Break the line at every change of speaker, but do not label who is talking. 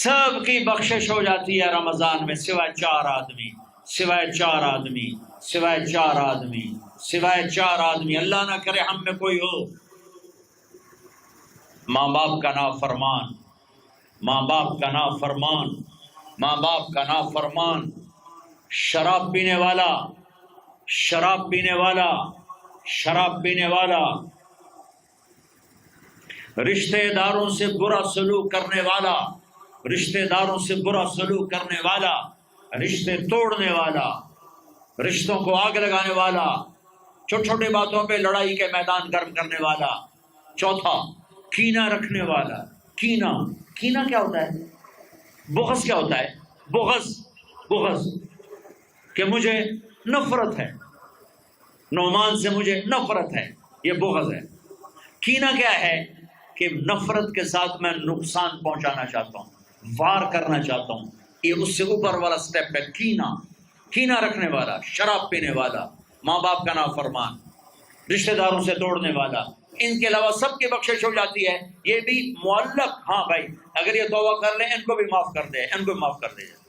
سب کی بخشش ہو جاتی ہے رمضان میں سوائے چار آدمی، سوائے چار آدمی، سوائے چار آدمی، سوائے چار آدمی۔ اللہ نہ کرے ہم میں کوئی ہو ماں باپ کا نافرمان، ماں باپ کا نافرمان، ماں باپ کا نافرمان، شراب پینے والا، شراب پینے والا، شراب پینے والا، رشتہ داروں سے برا سلوک کرنے والا، رشتہ داروں سے برا سلوک کرنے والا، رشتے توڑنے والا، رشتوں کو آگ لگانے والا، چھوٹی چھوٹی باتوں پہ لڑائی کے میدان گرم کرنے والا۔ چوتھا، کینہ رکھنے والا۔ کینہ، کینہ کیا ہوتا ہے؟ بغض کیا ہوتا ہے؟ بغض، بغض کہ مجھے نفرت ہے، نعمان سے مجھے نفرت ہے، یہ بغض ہے۔ کینہ کیا ہے؟ کہ نفرت کے ساتھ میں نقصان پہنچانا چاہتا ہوں، وار کرنا چاہتا ہوں، یہ اس سے اوپر والا سٹیپ ہے کینہ۔ کینہ رکھنے والا، شراب پینے والا، ماں باپ کا نافرمان، رشتہ داروں سے توڑنے والا، ان کے علاوہ سب کی بخشش ہو جاتی ہے۔ یہ بھی معلق، ہاں بھائی اگر یہ توبہ کر لیں ان کو بھی معاف کر دے، ان کو بھی معاف کر دے۔